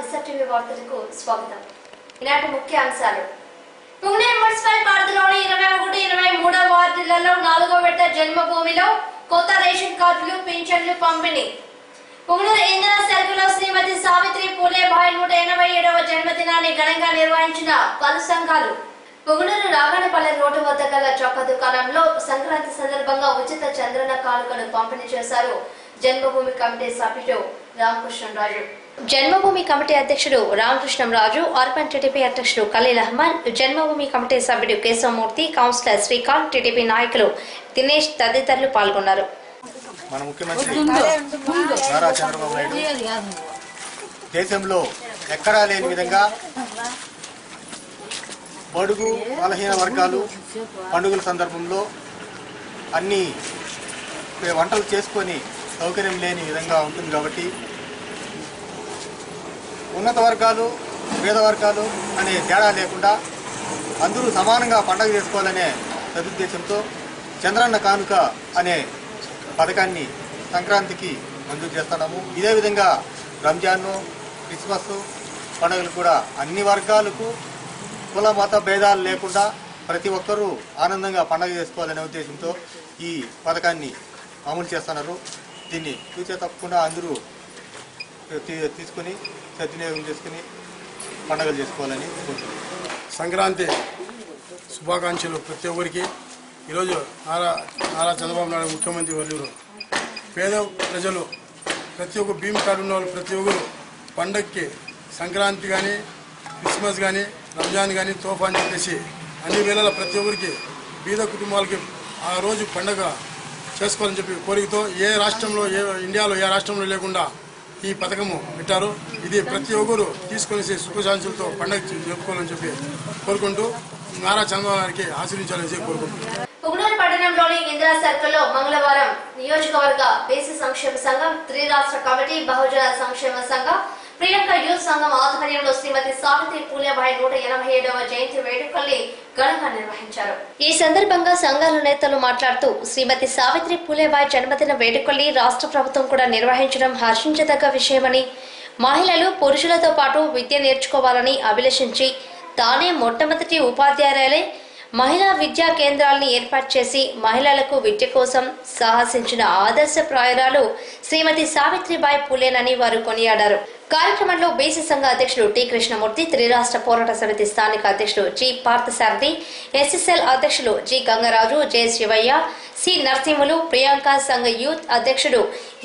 దిశ వార్తలకు స్వాగతం. ఈనాటి ముఖ్య అంశాలు. పుంగనూరు మున్సిపల్ పరిధిలోని 21, 23వ వార్డులలో 4వ విడత జన్మభూమిలో కొత్త రేషన్ కార్డులు, పింఛన్లు పంపిణీ. పుంగనూరు ఇందిరా సర్కిల్లో శ్రీమతి సావిత్రి పూలేబాయి 187వ జన్మదినాన్ని ఘనంగా నిర్వహించిన పలు సంఘాలు. పుంగనూరు రాగణపల్లె రోడ్డు వద్ద గల చొక్క దుకాణంలో సంక్రాంతి సందర్భంగా ఉచిత చంద్రన కానుకను పంపిణీ చేశారు జన్మభూమి కమిటీ సభ్యుడు రామకృష్ణరాజు. జన్మభూమి కమిటీ అధ్యక్షుడు రామకృష్ణరాజు, అర్బన్ టీడీపీ అధ్యక్షుడు ఖలీల్ అహ్మద్, జన్మభూమి కమిటీ సభ్యుడు కేశవమూర్తి, కౌన్సిలర్ శ్రీకాంత్, టీడీపీ నాయకులు దినేష్ తదితరులు పాల్గొన్నారు. మన ముఖ్యమంత్రి నారా చంద్రబాబు నాయుడు దేశంలో ఎక్కడా లేని విధంగా బడుగు బలహీన వర్గాలు పండుగల సందర్భంలో అన్ని వంటలు చేసుకొని సౌకర్యం లేని విధంగా ఉంటుంది కాబట్టి ఉన్నత వర్గాలు పేద వర్గాలు అనే తేడా లేకుండా అందరూ సమానంగా పండుగ చేసుకోవాలనే సదుద్దేశంతో చంద్రన్న కానుక అనే పథకాన్ని సంక్రాంతికి మంజూరు చేస్తున్నాము. ఇదే విధంగా రంజాన్, క్రిస్మస్ పండుగలు కూడా అన్ని వర్గాలకు కుల మత భేదాలు లేకుండా ప్రతి ఒక్కరూ ఆనందంగా పండుగ చేసుకోవాలనే ఉద్దేశంతో ఈ పథకాన్ని అమలు చేస్తున్నారు. దీన్ని చూసే తప్పకుండా అందరూ తీసుకుని సద్వినియోగం చేసుకుని పండుగలు చేసుకోవాలని కోరుతున్నాను. సంక్రాంతి శుభాకాంక్షలు ప్రతి ఒక్కరికి. ఈరోజు నారా చంద్రబాబు నాయుడు ముఖ్యమంత్రి వర్యులు పేద ప్రజలు ప్రతి ఒక్క భీమ్ కార్డు ఉన్న వాళ్ళు ప్రతి ఒక్కరు పండగకి సంక్రాంతి కానీ, క్రిస్మస్ కానీ, రంజాన్ కానీ తోఫా అని చెప్పేసి అన్ని వేళల ప్రతి ఒక్కరికి బీద కుటుంబాలకి ఆ రోజు పండగ చేసుకోవాలని చెప్పి కోరికతో ఇండియాలో ఏ రాష్ట్రంలో లేకుండా ఈ పథకము పెట్టారు. ఇది ప్రతి ఒక్కరు తీసుకొని సుఖశాంతులతో పండుగ జరుపుకోవాలని చెప్పి కోరుకుంటూ నారా చంద్రబాబు నాయుడికి ఆశీర్వించాలని చెప్పి కోరుకుంటున్నాను. పుంగనూరు పట్టణంలోని ఇందిరా సర్కిల్లో మంగళవారం నియోజకవర్గ బీసీ సంక్షేమ సంఘం, త్రిరాష్ట్ర కమిటీ, బహుజన సంక్షేమ సంఘం, ప్రియాంక యూత్ సంఘం ఆధ్వర్యంలో శ్రీమతి సావిత్రి పూలేబాయి 187వ జయంతి వేడుకల్ని ఘనంగా నిర్వహించారు. ఈ సందర్భంగా సంఘాల నేతలు మాట్లాడుతూ శ్రీమతి సావిత్రి పూలేబాయి జన్మదిన వేడుకల్ని రాష్ట్ర ప్రభుత్వం కూడా నిర్వహించడం హర్షించదగ్గ విషయమని, మహిళలు పురుషులతో పాటు విద్య నేర్చుకోవాలని అభిలషించి తానే మొట్టమొదటి ఉపాధ్యాయురాలే మహిళా విద్యా కేంద్రాలను ఏర్పాటు చేసి మహిళలకు విద్య కోసం సాహసించిన ఆదర్శప్రాయురాలు శ్రీమతి సావిత్రిబాయి పూలేనని వారు కొనియాడారు. కార్యక్రమంలో బీసీ సంఘ అధ్యక్షుడు టి కృష్ణమూర్తి, త్రిరాష్ట్ర పోరాట సమితి స్థానిక అధ్యక్షుడు జి పార్థసారథి, ఎస్ఎస్ఎల్ అధ్యక్షులు G Gangaraju, J Sivayya, C Narasimhulu, Priyanka Sangha youth అధ్యక్షుడు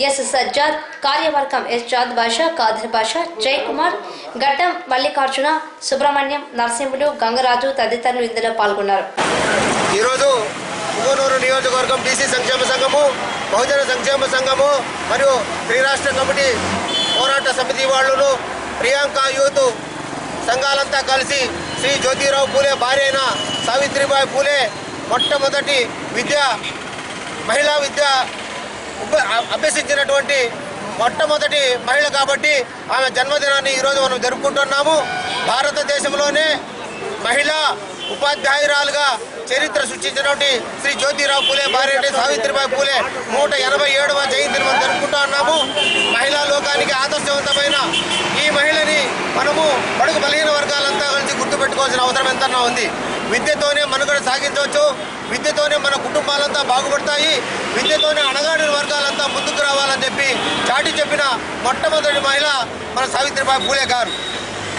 ఎస్ సజ్జాద్, కార్యవర్గం ఎస్ జాద్ బాషా, కాదర్ బాషా, జయకుమార్, గడ్డం మల్లికార్జున, సుబ్రహ్మణ్యం, నరసింహులు, గంగరాజు తదితరులు ఇందులో పాల్గొన్నారు. ఈరోజు పుంగనూరు నియోజకవర్గం బీసీ సంక్షేమ సంఘము, బహుజన సంక్షేమ సంఘము మరియు త్రిరాష్ట్ర కమిటీ పోరాట సమితి వాళ్ళను, ప్రియాంక యూత్ సంఘాలంతా కలిసి శ్రీ జ్యోతిరావు పూలే భార్య అయిన సావిత్రిబాయి పూలే మొట్టమొదటి మహిళా విద్య అభ్యసించినటువంటి మొట్టమొదటి మహిళ కాబట్టి ఆమె జన్మదినాన్ని ఈరోజు మనం జరుపుకుంటున్నాము. భారతదేశంలోనే మహిళా ఉపాధ్యాయురాలుగా చరిత్ర సృష్టించినటువంటి శ్రీ జ్యోతిరావు పూలే భార్య సావిత్రిబాయి పూలే 187వ జయంతిని మనం జరుపుకుంటూ ఉన్నాము. మహిళా లోకానికి ఆదర్శవంతమైన ఈ మహిళని మనము బడుగు బలహీన వర్గాలంతా కలిసి గుర్తుపెట్టుకోవాల్సిన అవసరం ఎంతన్నా ఉంది. విద్యతోనే మనుగడ సాగించవచ్చు, విద్యతోనే మన కుటుంబాలంతా బాగుపడతాయి, విద్యతోనే అణగాడిన వర్గాలంతా ముందుకు రావాలని చెప్పి చాటి చెప్పిన మొట్టమొదటి మహిళ మన సావిత్రిబాయి పూలే గారు.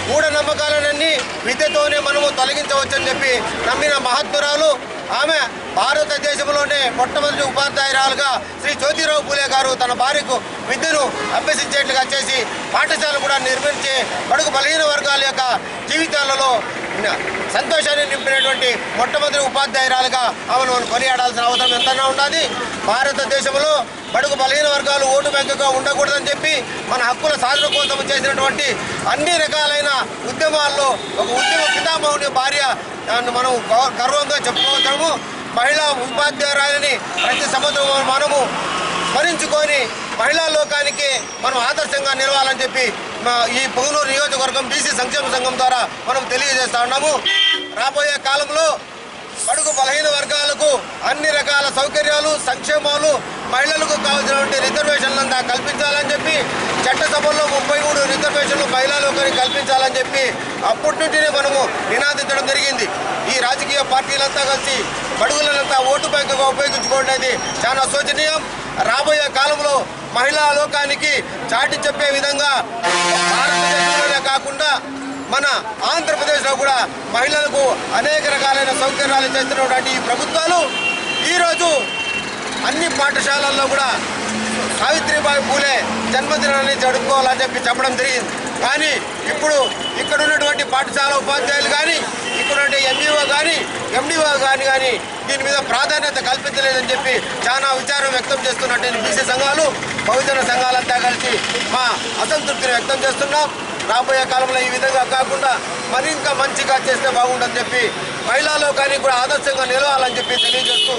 మూఢనమ్మకాలన్నీ విద్యతోనే మనము తొలగించవచ్చని చెప్పి నమ్మిన మహాత్మురాలు ఆమె. భారతదేశంలోనే మొట్టమొదటి ఉపాధ్యాయురాలుగా శ్రీ జ్యోతిరావు పూలే గారు తన భార్యకు విద్యను అభ్యసించేట్లుగా చేసి పాఠశాల కూడా నిర్మించి బడుగు బలహీన వర్గాల యొక్క జీవితాలలో సంతోషాన్ని నింపినటువంటి మొట్టమొదటి ఉపాధ్యాయురాలుగా ఆమెను కొనియాడాల్సిన అవసరం ఎంతైనా ఉన్నది. భారతదేశంలో బడుగు బలహీన వర్గాలు ఓటు బ్యాంకుగా ఉండకూడదని చెప్పి మన హక్కుల సాధన కోసం చేసినటువంటి అన్ని రకాలైన ఉద్యమాల్లో ఒక ఉద్యమ పితామహుని భార్య మనం గర్వంగా చెప్పుకోవచ్చాము. మహిళా ఉపాధ్యాయురాలని ప్రతి సంవత్సరం మనము స్మరించుకొని మహిళా లోకానికి మనం ఆదర్శంగా నిలవాలని చెప్పి ఈ పుంగనూరు నియోజకవర్గం బీసీ సంక్షేమ సంఘం ద్వారా మనం తెలియజేస్తా ఉన్నాము. రాబోయే కాలంలో బడుగు బలహీన వర్గాలకు అన్ని రకాల సౌకర్యాలు, సంక్షేమాలు మహిళలకు కావాల్సినటువంటి రిజర్వేషన్లంతా కల్పించాలని చెప్పి చట్టసభల్లో 33 రిజర్వేషన్లు మహిళా లోకానికి కల్పించాలని చెప్పి అప్పటి నుండినే మనము నినాదించడం జరిగింది. ఈ రాజకీయ పార్టీలంతా కలిసి బడుగులంతా ఓటు బ్యాంకుగా ఉపయోగించుకోవడం చాలా శోచనీయం. రాబోయే కాలంలో మహిళా లోకానికి చాటి చెప్పే విధంగా భారతదేశంలోనే కాకుండా మన ఆంధ్రప్రదేశ్లో కూడా మహిళలకు అనేక రకాలైన సౌకర్యాలు చేస్తున్నటువంటి ఈ ప్రభుత్వాలు ఈరోజు అన్ని పాఠశాలల్లో కూడా సావిత్రిబాయి పూలే జన్మదినాన్ని జరుపుకోవాలని చెప్పడం జరిగింది. కానీ ఇప్పుడు ఇక్కడ ఉన్నటువంటి పాఠశాల ఉపాధ్యాయులు కానీ ఇక్కడ ఉండే ఎంఈఓ కానీ ఎండిఓ కానీ దీని మీద ప్రాధాన్యత కల్పించలేదని చెప్పి చాలా విచారం వ్యక్తం చేస్తున్నట్టు బీసీ సంఘాలు బహుజన సంఘాలంతా కలిసి మా అసంతృప్తిని వ్యక్తం చేస్తున్నాం. రాబోయే కాలంలో ఈ విధంగా కాకుండా మరింత మంచిగా చేస్తే బాగుంటుందని చెప్పి మహిళా లోకానికి కూడా ఆదర్శంగా నిలవాలని చెప్పి తెలియజేస్తూ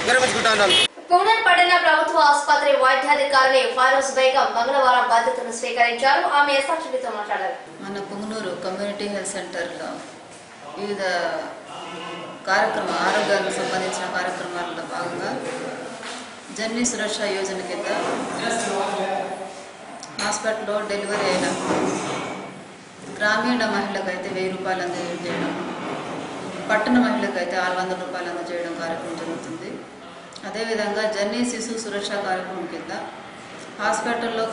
విరమించుకుంటున్నాను. పుంగనూరు పట్టణ ప్రభుత్వ ఆసుపత్రి వైద్యాధికారిని ఫైరోజ్ బేగం మంగళవారం బాధ్యతను స్వీకరించారు. ఆమె ఎస్ఆర్టీవీతో మాట్లాడారు. మన పుంగనూరు కమ్యూనిటీ హెల్త్ సెంటర్లో వివిధ ఆరోగ్యానికి సంబంధించిన కార్యక్రమాలలో భాగంగా జన్మ సురక్ష యోజన కింద హాస్పిటల్లో డెలివరీ అయిన గ్రామీణ మహిళలకు అయితే 1000 రూపాయలు అందజేయడం, పట్టణ మహిళలకు అయితే 600 రూపాయలు అందజేయడం కార్యక్రమం జరుగుతుంది. అదేవిధంగా జన్మ శిశు సురక్ష కార్యక్రమం కింద హాస్పిటల్లో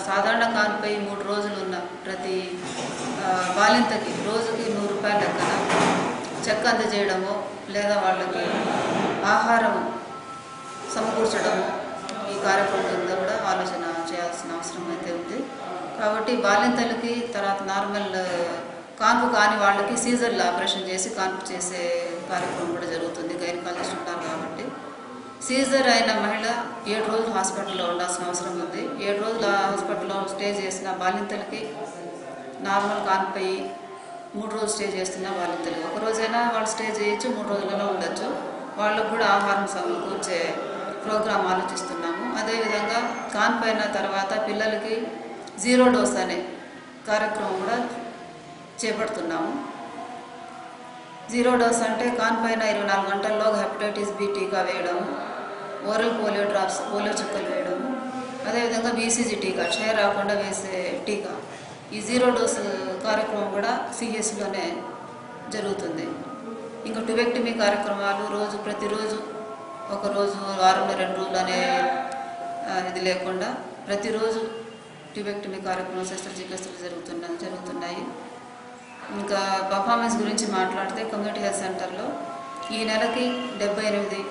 సాధారణ కాన్పై 3 రోజులు ఉన్న ప్రతి బాలింతకి రోజుకి 100 రూపాయల లెక్కన చెక్ అందజేయడము లేదా వాళ్ళకి ఆహారం సమకూర్చడము ఈ కార్యక్రమం కింద కూడా ఆలోచన చేయాల్సిన అవసరం అయితే ఉంది. కాబట్టి బాలింతలకి తర్వాత నార్మల్ కాన్పు కాని వాళ్ళకి సీజర్లు ఆపరేషన్ చేసి కాన్పు చేసే కార్యక్రమం కూడా జరుగుతుంది. గైనకాలజిస్ట్ ఉంటారు కాబట్టి సీజర్ అయిన మహిళ 7 రోజులు హాస్పిటల్లో ఉండాల్సిన అవసరం ఉంది. 7 రోజులు హాస్పిటల్లో స్టే చేసిన బాలింతలకి నార్మల్ కాన్పై 3 రోజులు స్టే చేస్తున్న బాలింతలు ఒక రోజైనా వాళ్ళు స్టే చేయొచ్చు, 3 రోజులలో ఉండొచ్చు. వాళ్ళకు కూడా ఆహారం సమకూర్చే ప్రోగ్రాం ఆలోచిస్తున్నాము. అదేవిధంగా కాన్పైన తర్వాత పిల్లలకి 0 డోస్ అనే కార్యక్రమం కూడా చేపడుతున్నాము. 0 డోస్ అంటే కాన్పైన 24 గంటల్లో హెపటైటిస్ బి టీకా వేయడము, ఓరల్ పోలియో డ్రాప్స్ పోలియో చుక్కలు వేయడము, అదేవిధంగా బీసీజీ టీకా క్షయ రాకుండా వేసే టీకా, ఈ 0 డోస్ కార్యక్రమం కూడా సిహెచ్లోనే జరుగుతుంది. ఇంకా ట్యూబెక్టమీ కార్యక్రమాలు ప్రతిరోజు ఒకరోజు వారంలో 2 రోజులు అనే ఇది లేకుండా ప్రతిరోజు ట్యూబెక్టమీ కార్యక్రమం శస్త్రచికిత్సలు జరుగుతున్నాయి. ఇంకా పర్ఫార్మెన్స్ గురించి మాట్లాడితే కమ్యూనిటీ హెల్త్ సెంటర్లో ఈ నెలకి 78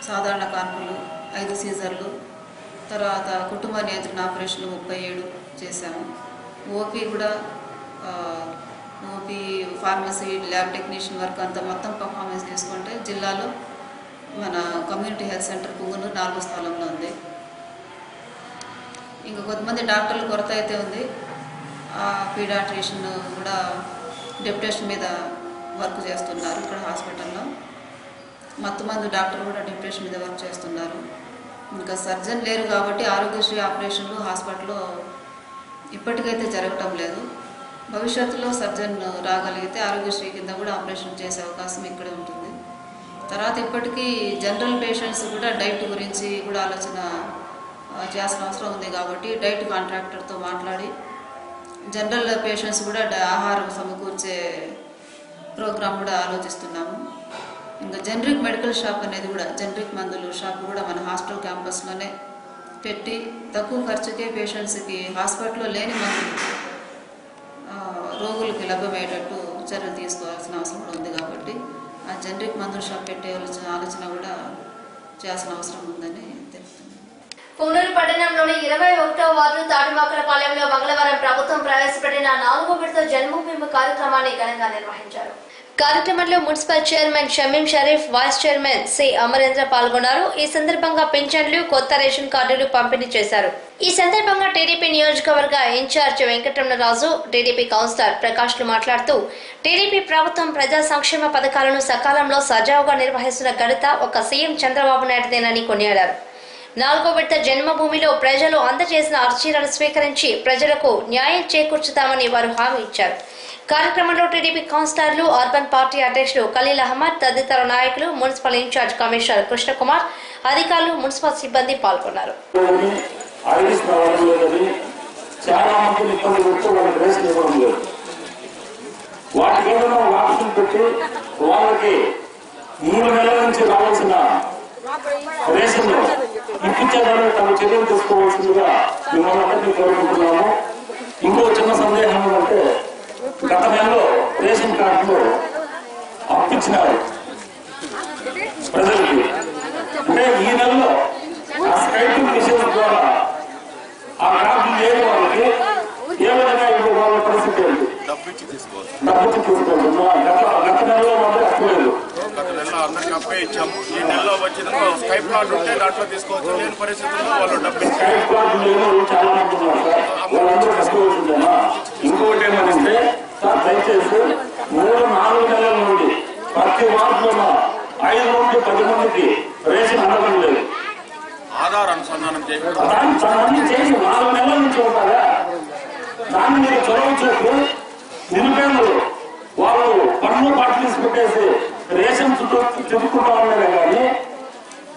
సాధారణ కాన్పులు, 5 సీజర్లు, తర్వాత కుటుంబ నియంత్రణ ఆపరేషన్లు 37 చేశాము. ఓపీ కూడా OP pharmacy lab technician work అంతా మొత్తం పర్ఫార్మెన్స్ తీసుకుంటే జిల్లాలో మన కమ్యూనిటీ హెల్త్ సెంటర్ పుంగనూరు 4వ స్థానంలో ఉంది. ఇంకా కొంతమంది డాక్టర్ల కొరత అయితే ఉంది. పీడియాట్రిషియన్ కూడా డెప్యుటేషన్ మీద వర్క్ చేస్తున్నారు. ఇక్కడ హాస్పిటల్లో మంది డాక్టర్లు కూడా డెప్యుటేషన్ మీద వర్క్ చేస్తున్నారు. ఇంకా సర్జన్ లేరు కాబట్టి ఆరోగ్యశ్రీ ఆపరేషన్లు హాస్పిటల్లో ఇప్పటికైతే జరగటం లేదు. భవిష్యత్తులో సర్జన్ రాగలిగితే ఆరోగ్యశ్రీ కింద కూడా ఆపరేషన్ చేసే అవకాశం ఇక్కడ ఉంటుంది. తర్వాత ఇప్పటికీ జనరల్ పేషెంట్స్ కూడా డైట్ గురించి కూడా ఆలోచన చేయాల్సిన అవసరం ఉంది. కాబట్టి డైట్ కాంట్రాక్టర్తో మాట్లాడి జనరల్ పేషెంట్స్ కూడా ఆహారం సమకూర్చే ప్రోగ్రాం కూడా ఆలోచిస్తున్నాము. ఇంకా జనరిక్ మెడికల్ షాప్ అనేది కూడా జనరిక్ మందులు షాప్ కూడా మన హాస్టల్ క్యాంపస్లోనే పెట్టి తక్కువ ఖర్చుకే పేషెంట్స్కి హాస్పిటల్లో లేని మందులు రోగులకి లభ్యమయ్యేటట్టు చర్యలు తీసుకోవాల్సిన అవసరం కూడా ఉంది. కాబట్టి ఆ జనరిక్ మందుల షాప్ పెట్టే ఆలోచన కూడా చేయాల్సిన అవసరం ఉందని తెలుపుతుంది. పుంగనూరు పట్టణంలోని 21వ వార్డు తాటిమాకలపాలెంలో మంగళవారం ప్రభుత్వం ప్రవేశపెట్టిన 4వ విడత జన్మభూమి కార్యక్రమాన్ని ఘనంగా నిర్వహించారు. కార్యక్రమంలో municipal chairman Shamim Sharif, vice chairman C Amarendra పాల్గొన్నారు. ఈ సందర్భంగా పింఛన్లు, కొత్త రేషన్ కార్డులు పంపిణీ చేశారు. ఈ సందర్భంగా టీడీపీ నియోజకవర్గ ఇన్ఛార్జ్ వెంకటరమణరాజు, టీడీపీ కౌన్సిలర్ ప్రకాష్లు మాట్లాడుతూ టీడీపీ ప్రభుత్వం ప్రజా సంక్షేమ పథకాలను సకాలంలో సజావుగా నిర్వహిస్తున్న ఘనత ఒక సీఎం చంద్రబాబు నాయుడుదేనని కొనియాడారు. 4వ విడత జన్మభూమిలో ప్రజలు అందజేసిన అర్జీలను స్వీకరించి ప్రజలకు న్యాయం చేకూర్చుతామని వారు హామీ ఇచ్చారు. కార్యక్రమంలో టీడీపీ కౌన్సిలర్లు, అర్బన్ పార్టీ అధ్యక్షులు ఖలీల్ అహ్మద్ తదితర నాయకులు, మున్సిపల్ ఇన్ఛార్జ్ కమిషనర్ కృష్ణకుమార్, అధికారులు, మున్సిపల్ సిబ్బంది పాల్గొన్నారు. వాటికి ఏదైనా ఆప్షన్ పెట్టి వాళ్ళకి 3 నెలల నుంచి రావాల్సిన రేషన్ ఇప్పించేదాన్ని తమ చర్యలు తీసుకోవాల్సిందిగా మిమ్మల్ని అందరినీ కోరుకుంటున్నాము. ఇంకో చిన్న సందేహం ఏంటంటే గత నెలలో రేషన్ కార్డులు అప్పించినారు ప్రజలకి. అంటే ఈ నెలలో ఆ స్కైపింగ్ మిషన్ ద్వారా ఆ కార్డులు లేని వాళ్ళకి ఏ విధంగా ఇప్పుడు వాళ్ళ పరిస్థితి ఏంటి? డబ్బు ఇచ్చి తీసుకోవాలి. గత నెలలో మాత్రం అప్పలేదు. గత నెలలో అందరికి అప్పే ఇచ్చాము. ఈ నెలలో వచ్చిన స్కైప్ కార్డు ఉంటే దాంట్లో తీసుకోవచ్చు. లేని పరిస్థితుల్లో వాళ్ళు డబ్బు స్కైప్ కార్డు లేని చాలా మంది ఉన్నారు సార్. వాళ్ళందరూ తీసుకోవాల్సిందేనా? ఇంకొకటి ఏమంటే సార్ దయచేసి 3-4 నెలల నుండి ప్రతి వార్డులో 5 నుండి 10 మందికి రేషన్ అందడం లేదు. ఆధార్ అనుసంధానం చేయడం దాన్ని చాలా చేసి 4 నెలల నుంచి ఉంటారా? దాన్ని మీరు చొరవ చూపి నిరుపేదలు వాళ్ళు పన్ను బాటిల్స్ పెట్టేసి రేషన్ చుట్టూ తిరుగుకుంటా ఉన్నారే కానీ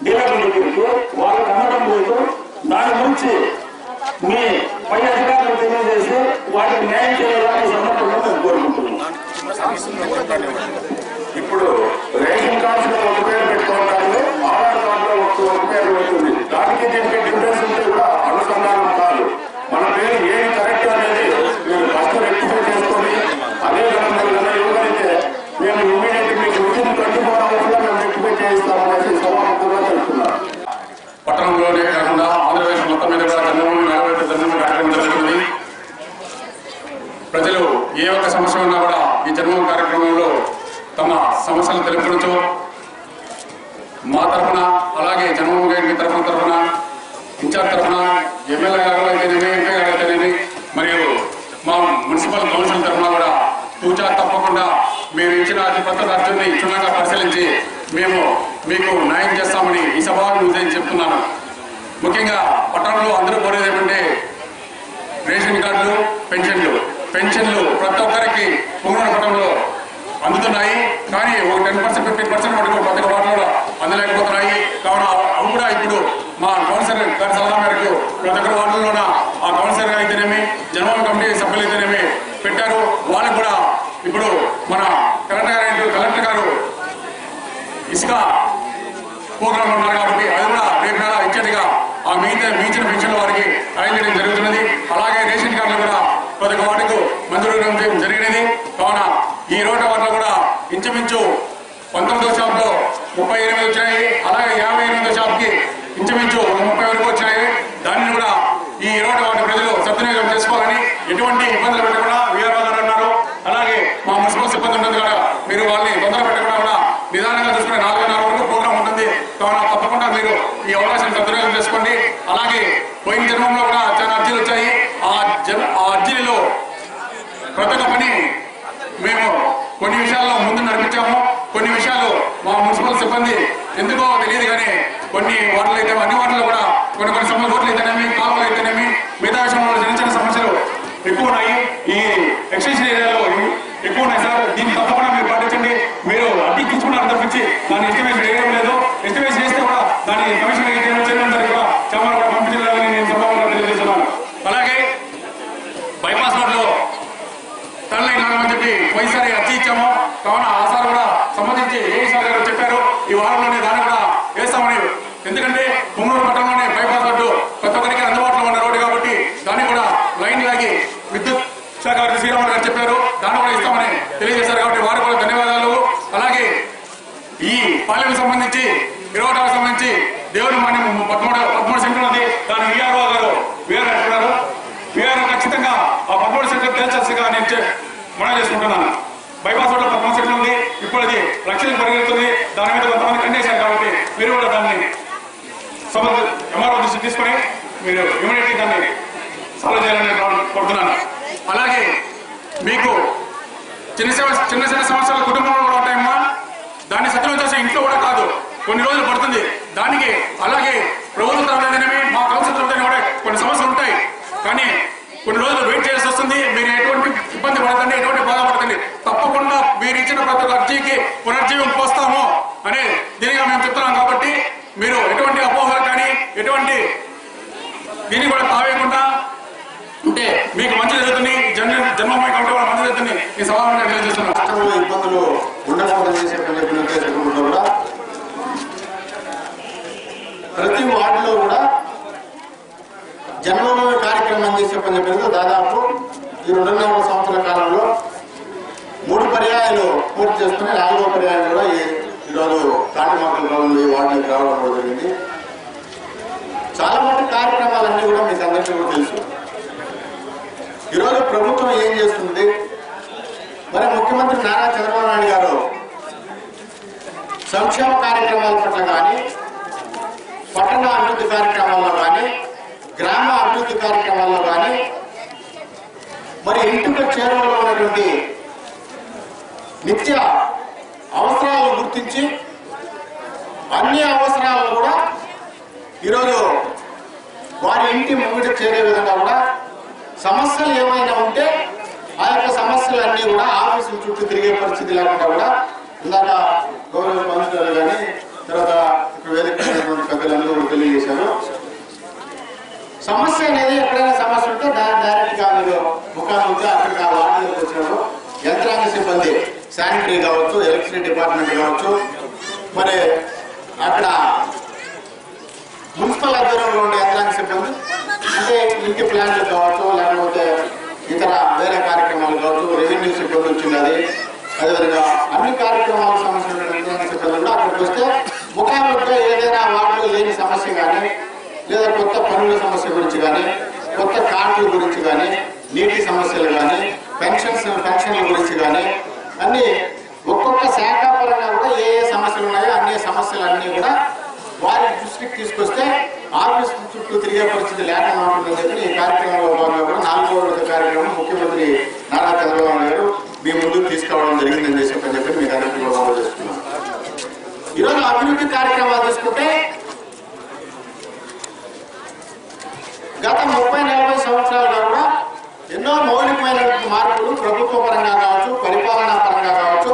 డీలర్ల దగ్గరికి వాళ్ళకి అందడం లేదు. దాని గురించి మీ పై అధికారులు తెలియజేసి వాటికి న్యాయం చేయాలని సందర్భంగా మేము కోరుకుంటున్నాం. ఇప్పుడు రేషన్ కార్డు ఒక పేరు పెట్టుకోవడానికి ఆధార్ కార్డులో ఒక పేరు పెడుతుంది. దానికి దీనికి డిఫరెన్స్ ఉంటే కూడా అనుసంధానం కాదు. మన పేరు ఏది కరెక్ట్ అనేది మీరు ఫస్ట్ రెక్టిఫై చేసుకొని అదే విధంగా ఎవరైతే మేము ఇమీడియట్ మీకు వితిన్ 24 hours లో మేము రెక్టిఫై చేయిస్తామనేసి సభాముఖంగా తెలుస్తున్నారు. పట్టణంలోనే కాకుండా ఆంధ్రప్రదేశ్ మొత్తం మీద కూడా జన్మభూమి కార్యక్రమం జరుగుతుంది. ప్రజలు ఏ ఒక్క సమస్య ఉన్నా కూడా ఈ జన్మభూమి కార్యక్రమంలో తమ సమస్యలను తెలుపుకోవచ్చు. మా తరఫున అలాగే జన్మభూమి గారి తరఫున ఇన్ఛార్జ్ తరఫున ఎమ్మెల్యే గారు అయితేనేమి, ఎంపీ గారు అయితేనేమి, మరియు మా మున్సిపల్ కౌన్సిల్ తరఫున కూడా తూచా తప్పకుండా మీరు ఇచ్చిన కొత్త అర్జీని క్షుణ్ణంగా పరిశీలించి మేము మీకు న్యాయం చేస్తామని ఈ సభను ఉద్దేశించి చెప్తున్నాను. ముఖ్యంగా పట్టణంలో అందరూ కోరేది ఏమంటే రేషన్ కార్డులు, పెన్షన్లు ప్రతి ఒక్కరికి పూర్ణ పట్టణంలో అందుతున్నాయి. కానీ ఒక 10%, 15% వరకు ప్రతి వాటిలో అందలేకపోతున్నాయి. కావున అవి కూడా ఇప్పుడు మా కౌన్సిలర్ గారి సలహా మేరకు ప్రతి ఒక్కరి వార్డుల్లోన ఆ కౌన్సిలర్ గారు అయితేనేమి, జనరల్ కమిటీ సభ్యులు అయితేనేమి పెట్టారు. వాళ్ళకు కూడా ఇప్పుడు మన కలెక్టర్ గారు ఇసుక ప్రోగ్రాంలు ఉన్నారు కాబట్టి అది కూడా రేపు నెల ఇచ్చేట్టుగా ఆ మించిన పెన్షన్ల వారికి అరేంజ్ జరుగుతున్నది. అలాగే రేషన్ కార్డులు కూడా ప్రతి ఒక్క వాటికి మంజూరు చేయడం జరిగినది. కావున ఈ 1 వాటిలో కూడా ఇంచుమించు 19వ షాప్లో 38 వచ్చాయి. అలాగే 58వ షాప్కి ఇంచుమించు 30 వరకు వచ్చాయి. దాన్ని కూడా ఈ 20 వాటి ప్రజలు సద్వినియోగం చేసుకోవాలని, ఎటువంటి ఇబ్బందులు పెట్టకుండా వీఆర్ఓ గారు అన్నారు. అలాగే మా మున్సిపల్ సిబ్బంది ఉంటుంది కదా, మీరు వాళ్ళని తొందర పెట్టకుండా కూడా నిదానంగా చూసుకునే 4:30 వరకు ప్రోగ్రాం ఉంటుంది. కావున తప్పకుండా మీరు ఈ అవకాశాన్ని సద్వినియోగం చేసుకోండి. అలాగే పోయిన జన్మంలో కూడా చాలా అర్జీలు వచ్చాయి. ఆ అర్జీలలో ప్రతి ఒక్క పని మేము కొన్ని విషయాల్లో ముందు నడిపించాము. కొన్ని విషయాలు మా మున్సిపల్ సిబ్బంది ఎందుకో తెలియదు కానీ కొన్ని వార్డులు అయితే అన్ని వార్డుల్లో కూడా కొన్ని రోడ్లు అయితేనేమి, కాలువలు అయితేనేమి, మిగతా విషయంలో చిన్న సమస్యలు ఎక్కువ ఉన్నాయి. ఈ ఎక్స్టెన్షన్ ఏరియాలో ఎక్కువ ఉన్నాయి సార్. దీన్ని తప్పకుండా మీరు పాటించండి. మీరు అడ్డీ తీసుకున్నారు తప్పించి దాన్ని ఎస్టిమేషన్ వేయడం లేదు. ఎస్టిమేషన్ చేస్తే కూడా దాన్ని కమిషన్ చేయడం కూడా చాలా కూడా పంపించాలని నేను సభాగా తెలియజేస్తున్నాను. అలాగే బైపాస్ రోడ్లో తనలైన అని చెప్పి పోయినసారి అర్జీ ఇచ్చాము. కావున ఆ సార్ కూడా సంబంధించి ఏ సార్ గారు చెప్పారు ఈ వారంలోనే దాన్ని కూడా వేస్తామని. ఎందుకంటే పొంగూరు పట్టణంలోనే బైపాస్ రోడ్డు ప్రతి ఒక్కరికి అందుబాటులో ఉన్న రోడ్డు కాబట్టి దాన్ని కూడా లైన్ లాగి విద్యుత్ శాఖ వారికి శ్రీరాములు గారు చెప్పారు, దాన్ని కూడా ఇస్తామని తెలియజేశారు. కాబట్టి వారికి కూడా ధన్యవాదాలు. అలాగే ఈ పాలెంకు సంబంధించి 20వ సంబంధించి దేవుని మాన్యం 13 సెంటర్ ఉంది. దాని వీఆర్ఓ గారు అంటున్నారు. వీఆర్ఓ ఖచ్చితంగా ఆ 13 సెంటర్ తేల్చాల్సిగా నేను మనం చేసుకుంటున్నాను. బైపాస్ రోడ్లో 13 సెంటర్ ఉంది. ఇప్పుడు అది లక్ష్యం పరిగెడుతుంది. దాని మీద కొంతమంది కండేశారు కాబట్టి మీరు కూడా దాన్ని ఎంఆర్ఓ దృష్టి తీసుకొని మీరు ఇమీడియట్లీ దాన్ని సాల్వ్ చేయాలని కోరుతున్నాను. అలాగే మీకు చిన్న సమస్యలు కుటుంబంలో కూడా ఉంటాయమ్మా. దాన్ని సత్యం చేసే ఇంట్లో కూడా కాదు, కొన్ని రోజులు పడుతుంది దానికి. అలాగే ప్రభుత్వ తరఫునైతేనేమి, మా కౌన్సిల్ తరఫున కూడా కొన్ని సమస్యలు ఉంటాయి. కానీ కొన్ని రోజులు వెయిట్ చేయాల్సి వస్తుంది. మీరు ఎటువంటి ఇబ్బంది పడకండి, ఎటువంటి బాధపడకండి. ఒక అర్జీకి పునర్జీవం పోస్తాము అని దీనిగా మేము చెప్తున్నాం. కాబట్టి మీరు ఎటువంటి అపోహలు కానీ ఎటువంటి దీన్ని కూడా తావేయకుండా ఉంటే మీకు మంచి జరుగుతుంది. జన్మభూమి కమిటీ కూడా మంచి జరుగుతుంది. ఈ సభాముఖంగా తెలియజేస్తున్నాం. రాష్ట్రంలో ఇబ్బందులు ఉండకూడదు చేసే ఉద్దేశంలో కూడా ప్రతి వార్డులో కూడా జన్మభూమి కార్యక్రమం చేసే చెప్పినట్టు దాదాపు ఈ 2.5 సంవత్సరాల కాలంలో 3 పర్యాయాలు పూర్తి చేసుకుని 4వ పర్యాయం కూడా ఈరోజు కాటిమాకల గ్రామంలో ఈ వార్డులోకి రావడం కూడా జరిగింది. చాలా మంది కార్యక్రమాలన్నీ కూడా మీకు అందరికీ కూడా తెలుసు. ఈరోజు ప్రభుత్వం ఏం చేస్తుంది, మరి ముఖ్యమంత్రి నారా చంద్రబాబు నాయుడు గారు సంక్షేమ కార్యక్రమాల పట్ల కానీ, పట్టణ అభివృద్ధి కార్యక్రమాల్లో కానీ, గ్రామ అభివృద్ధి కార్యక్రమాల్లో కానీ, మరి ఇంటికి చేరువలో ఉన్నటువంటి నిత్య అవసరాలను గుర్తించి అన్ని అవసరాలను కూడా ఈరోజు వారి ఇంటి ముంగిట చేరే విధంగా కూడా సమస్యలు ఏమైనా ఉంటే ఆ యొక్క సమస్యలన్నీ కూడా ఆఫీసుల చుట్టూ తిరిగే పరిస్థితి లేకుండా కూడా ఇందాక గౌరవ మంత్రులు కానీ తర్వాత ఇక్కడ వేదిక పెద్దలందరూ కూడా తెలియజేశారు. సమస్య అనేది ఎక్కడైనా సమస్య ఉంటే దాన్ని డైరెక్ట్ గా మీరు ముఖాలు ఉంటే అక్కడికి ఆ వార్డులకు వచ్చినప్పుడు యంత్రాంగ సిబ్బంది శానిటరీ కావచ్చు, ఎలక్ట్రిసిటీ డిపార్ట్మెంట్ కావచ్చు, మరి అక్కడ మున్సిపల్ ఆధ్వర్యంలో ఉండే యంత్రాంగ సిబ్బంది అంటే ఇంటి ప్లాంట్లు కావచ్చు, లేకపోతే ఇతర వేరే కార్యక్రమాలు కావచ్చు, రెవెన్యూ సిబ్బంది వచ్చింది. అదేవిధంగా అన్ని కార్యక్రమాలకు సంబంధించిన సిబ్బంది కూడా అక్కడికి వస్తే ముఖాముఖిగా ఏదైనా వార్డులో లేని సమస్య కానీ, లేదా కొత్త పనుల సమస్య గురించి కానీ, కొత్త కార్డుల గురించి కానీ, నీటి సమస్యలు కానీ, పెన్షన్ల గురించి కానీ అన్ని ఒక్కొక్క శాఖ పరంగా కూడా ఏ ఏ సమస్యలు ఉన్నాయో అన్ని సమస్యలన్నీ కూడా వారి దృష్టికి తీసుకొస్తే ఆఫీస్ చుట్టూ తిరిగే పరిస్థితి లేకుండా ఉంటుందని చెప్పి ఈ కార్యక్రమంలో భాగంగా కూడా 4వ విడత కార్యక్రమం ముఖ్యమంత్రి నారా చంద్రబాబు నాయుడు మీ ముందుకు తీసుకురావడం జరిగిందని చెప్పి మీకు అందరికీ కూడా చేస్తున్నాం. ఈరోజు అభివృద్ధి కార్యక్రమాలు తీసుకుంటే గత 30-40 సంవత్సరాలుగా కూడా ఎన్నో మౌలికమైన మార్పులు ప్రభుత్వ పరంగా కావచ్చు, పరిపాలనా పరంగా కావచ్చు,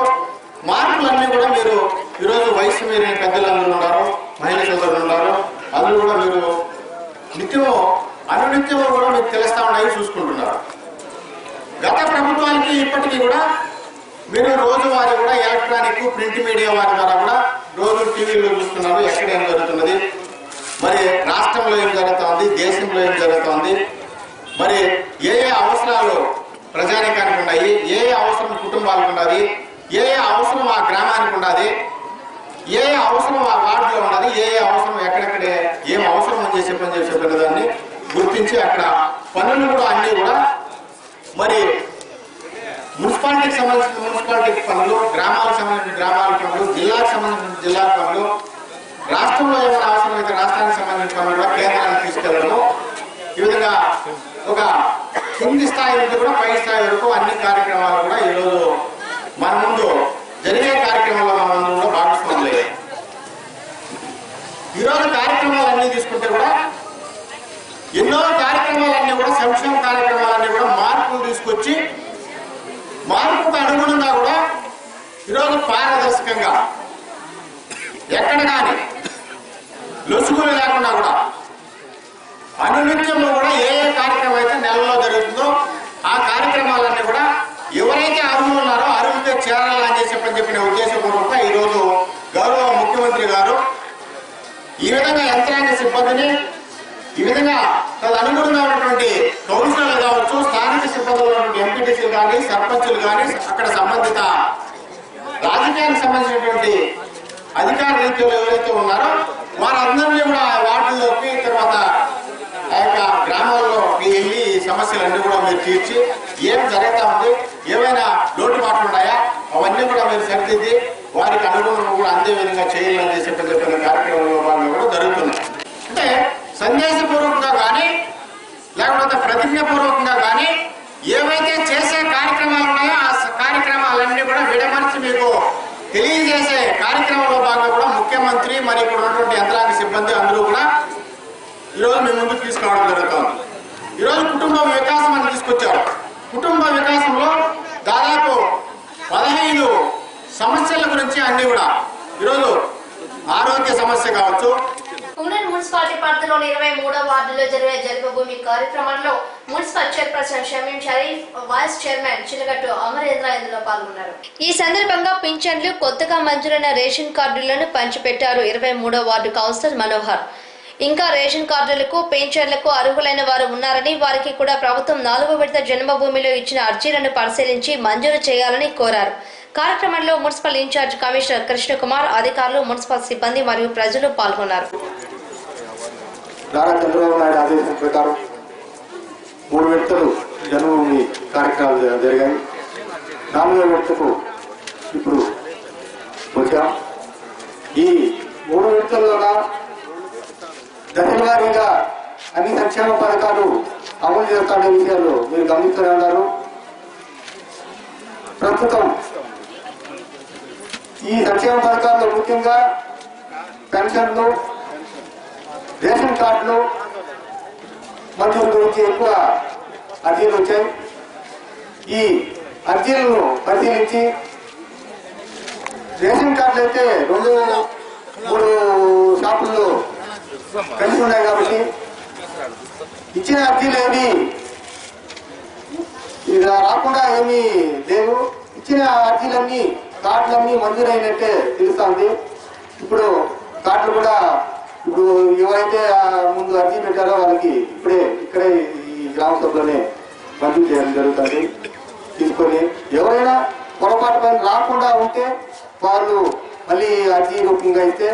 మార్పులన్నీ కూడా మీరు ఈరోజు వయసు మీరిన పెద్దలందరూ ఉన్నారు, మహిళా సోదరులు ఉన్నారు, అందరూ కూడా మీరు నిత్యము అనునిత్యము కూడా మీకు తెలుస్తా ఉన్నాయి, చూసుకుంటున్నారు. గత ప్రభుత్వానికి ఇప్పటికీ కూడా మీరు రోజువారీ కూడా ఎలక్ట్రానిక్ ప్రింట్ మీడియా వారి ద్వారా కూడా రోజు టీవీలో చూస్తున్నారు ఎక్కడ ఏం జరుగుతున్నది, మరి రాష్ట్రంలో ఏం జరుగుతుంది, దేశంలో ఏం జరుగుతుంది, మరి ఏ ఏ అవసరాలు ప్రజానికానికి ఉన్నాయి, ఏ ఏ అవసరం కుటుంబాలకు ఉన్నది, ఏ ఏ అవసరం ఆ గ్రామానికి ఉన్నది, ఏ ఏ అవసరం ఆ వార్డులో ఉన్నది, ఏ ఏ అవసరం ఎక్కడెక్కడే ఏం అవసరం అని చెప్పని దాన్ని గుర్తించి అక్కడ పనులు కూడా అన్ని కూడా మరి మున్సిపాలిటీకి సంబంధించిన మున్సిపాలిటీ పనులు, గ్రామాలకు సంబంధించిన గ్రామాల పనులు, జిల్లాకు సంబంధించిన జిల్లా పనులు, రాష్ట్రంలో ఏమైనా అవసరం అయితే రాష్ట్రానికి సంబంధించిన పనులు కూడా కేంద్రానికి తీసుకెళ్లడము, ఈ విధంగా ఒక కింది స్థాయి నుంచి కూడా పై స్థాయి వరకు అన్ని కార్యక్రమాలు కూడా ఈరోజు మన ముందు జరిగే కార్యక్రమాల్లో మన ముందు భాగస్వాములు అయ్యాయి. ఈరోజు కార్యక్రమాలన్నీ తీసుకుంటే కూడా ఎన్నో కార్యక్రమాలన్నీ కూడా సంక్షేమ కార్యక్రమాలన్నీ కూడా మార్పులు తీసుకొచ్చి మార్పుకు అనుగుణంగా కూడా ఈరోజు పారదర్శకంగా ఎక్కడ కానీ లొసుగులు లేకుండా కూడా అనునిత్యంలో కూడా ఏ ఏ కార్యక్రమం అయితే నెలలో జరుగుతుందో ఆ కార్యక్రమాలన్నీ కూడా ఎవరైతే అర్హులు ఉన్నారో అర్హులతో చేరాలని చెప్పిన ఉద్దేశపూర్వకంగా ఈరోజు గౌరవ ముఖ్యమంత్రి గారు ఈ విధంగా యంత్రాంగ సిబ్బందిని, ఈ విధంగా తదనుగుణంగా ఉన్నటువంటి కౌన్సిలర్లు కావచ్చు, స్థానిక సిబ్బందులు ఉన్నటువంటి ఎంపీటీసీలు కానీ, సర్పంచులు కానీ, అక్కడ సంబంధిత రాజకీయానికి సంబంధించినటువంటి అధికార రీతిలో ఎవరైతే ఉన్నారో వారందరినీ కూడా వార్డుల్లోకి, తర్వాత ఆ యొక్క గ్రామాల్లోకి వెళ్ళి సమస్యలన్నీ కూడా మీరు తీర్చి ఏం జరుగుతా ఉంది, ఏమైనా లోటుపాట్లు ఉన్నాయా అవన్నీ కూడా మీరు సరిదిద్ది వారికి అనుగుణంగా కూడా అందే విధంగా చేయాలని చెప్పిన కార్యక్రమంలో వాళ్ళు కూడా జరుగుతున్నాయి. అంటే సందేశపూర్వకంగా కానీ లేకపోతే ప్రతిజ్ఞాపూర్వకంగా కానీ ఏవైతే చేసే కార్యక్రమాలు ఉన్నాయో ఆ కార్యక్రమాలన్నీ కూడా విడమర్చి మీకు తెలియజేసే కార్యక్రమంలో భాగంగా కూడా ముఖ్యమంత్రి మరి ఇక్కడ ఉన్నటువంటి యంత్రాంగ సిబ్బంది అందరూ కూడా ఈరోజు మీ ముందుకు తీసుకురావడం జరుగుతుంది. ఈరోజు కుటుంబ వికాసం అని తీసుకొచ్చారు. కుటుంబ వికాసంలో దాదాపు 15 నుంచి అన్ని కూడా ఈరోజు ఆరోగ్య సమస్య కావచ్చు. పుంగనూరు మున్సిపాలిటీ పరిధిలోని 23వ వార్డులో జరిగే జన్మభూమి కార్యక్రమంలో municipal chairperson Shamim Sharif, vice chairman Chilagattu Amarendra ఇందులో పాల్గొన్నారు. ఈ సందర్భంగా పింఛన్లు, కొత్తగా మంజూరైన రేషన్ కార్డులను పంచిపెట్టారు 23వ వార్డు కౌన్సిలర్ మనోహర్. ఇంకా రేషన్ కార్డులకు, పింఛన్లకు అర్హులైన వారు ఉన్నారని, వారికి కూడా ప్రభుత్వం 4వ విడత జన్మభూమిలో ఇచ్చిన అర్జీలను పరిశీలించి మంజూరు చేయాలని కోరారు. కార్యక్రమంలో మున్సిపల్ ఇన్ఛార్జ్ కమిషనర్ కృష్ణకుమార్, అధికారులు, మున్సిపల్ సిబ్బంది మరియు ప్రజలు పాల్గొన్నారు. నారా చంద్రబాబు నాయుడు ఆదేశం ప్రకారం 3 విడతలు జన్మభూమి కార్యక్రమాలు జరిగాయి. 4వ విడతకు ఇప్పుడు వచ్చాం. ఈ 3 విడతల్లోన దశల వారీగా అన్ని సంక్షేమ పథకాలు అమలు చేస్తున్న విషయాలు మీరు గమనిస్తూనే ఉన్నారు. ప్రస్తుతం ఈ సంక్షేమ పథకాల్లో ముఖ్యంగా పెన్షన్లు, రేషన్ కార్డులు మంజూరు గురించి ఎక్కువ అర్జీలు వచ్చాయి. ఈ అర్జీలను పరిశీలించి రేషన్ కార్డులు అయితే 2-3 షాపుల్లో కలిసి ఉన్నాయి కాబట్టి ఇచ్చిన అర్జీలు ఏమి రాకుండా ఏమీ లేవు. ఇచ్చిన అర్జీలన్నీ, కార్డులన్నీ మంజూరైనట్టే తెలుస్తుంది. ఇప్పుడు కార్డులు కూడా ఇప్పుడు ఎవరైతే ముందు అర్జీ పెట్టారో వాళ్ళకి ఇక్కడే ఈ గ్రామ సభలోనే మంజూరు చేయడం జరుగుతుంది. తీసుకొని ఎవరైనా పొరపాటు పని రాకుండా ఉంటే వాళ్ళు మళ్ళీ అర్జీ రూపంగా ఇస్తే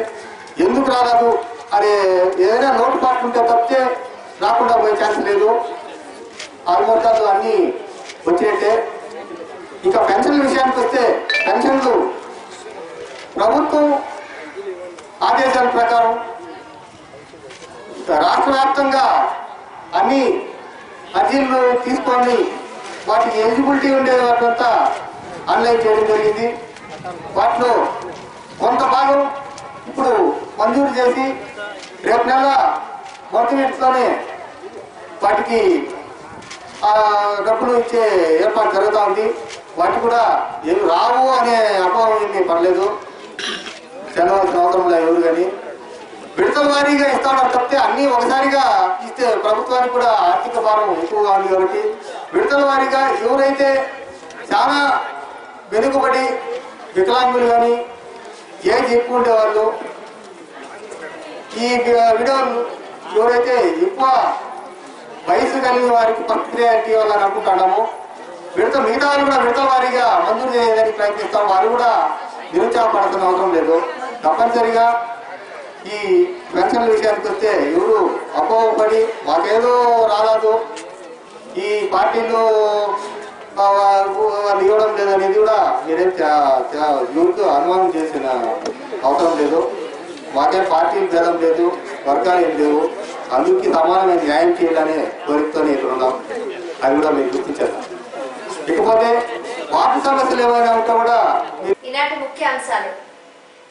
ఎందుకు రాలేదు అనే ఏదైనా లోటుపాట్లు ఉంటే తప్పితే రాకుండా పోయే ఛాన్స్ లేదు. ఆల్మోస్ట్ అన్ని వచ్చినట్టే. ఇంకా పెన్షన్ల విషయానికి వస్తే పెన్షన్లు ప్రభుత్వం ఆదేశాల ప్రకారం రాష్ట్ర వ్యాప్తంగా అన్ని అర్జీలు తీసుకొని వాటికి ఎలిజిబిలిటీ ఉండే వాటింతా ఆన్లైన్ చేయడం జరిగింది. వాటిలో కొంత భాగం ఇప్పుడు మంజూరు చేసి రేపు నెల మొదటి వీటితోనే వాటికి డబ్బులు ఇచ్చే ఏర్పాటు జరుగుతూ ఉంది. వాటి కూడా ఏమి రావు అనే అపోహం ఏమీ పడలేదు. చదవాల్సిన అవసరంలో ఎవరు కానీ విడతల వారీగా ఇస్తామని తప్పితే అన్ని ఒకసారిగా ఇస్తే ప్రభుత్వానికి కూడా ఆర్థిక భారం ఎక్కువగా ఉంది కాబట్టి విడతల వారీగా ఎవరైతే చాలా వెనుకబడి వికలాంగులు కానీ ఏజ్ ఎక్కువ ఉండేవాళ్ళు, ఈ విడవలు ఎవరైతే ఎక్కువ వయసు కలిగిన వారికి ప్రక్రియారిటీ వాళ్ళని అనుకుంటున్నాము. మిగతా వాళ్ళు కూడా విడతల వారీగా మంజూరు చేయడానికి ప్రయత్నిస్తాం. వాళ్ళు కూడా నిరుత్సాహపడాల్సిన అవసరం లేదు. తప్పనిసరిగా ఈ పెన్షన్ల విషయానికి వస్తే ఎవరు అపోహపడి మాకేదో రాలేదు, ఈ పార్టీలో వాళ్ళు ఇవ్వడం లేదనేది కూడా మీరేం ఎవరికి అనుమానం చేసిన అవసరం లేదు. మాకేం పార్టీలు భేదం లేదు, వర్గాలు ఏం లేవు. అందరికీ సమానమైన న్యాయం చేయాలనే కోరికతోనే ఇక్కడ ఉన్నాం. అది కూడా మీరు గుర్తించారు. ఇకపోతే వాటి సమస్యలు ఏమైనా ఉంటే కూడా ఈనాటి ముఖ్య అంశాలు.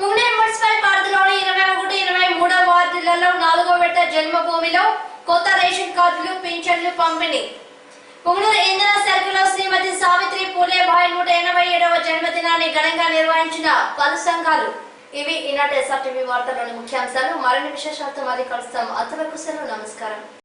పుంగనూరు మున్సిపల్ పరిధిలోని 21, 23వ వార్డులలో 4వ విడత జన్మభూమిలో కొత్త రేషన్ కార్డులు, పింఛన్లు పంపిణీ. పుంగనూరు ఇందిరా సర్కిల్లో శ్రీమతి సావిత్రి పూలే భాయ్ 187వ జన్మదినాన్ని ఘనంగా నిర్వహించిన పలు సంఘాలు. ఇవి ఈనాటి SRTV వార్తల్లోని ముఖ్యాంశాలు. మరిన్ని విశేషాలతో మళ్ళీ కలుస్తాం. అంతవరకు సెలవు. నమస్కారం.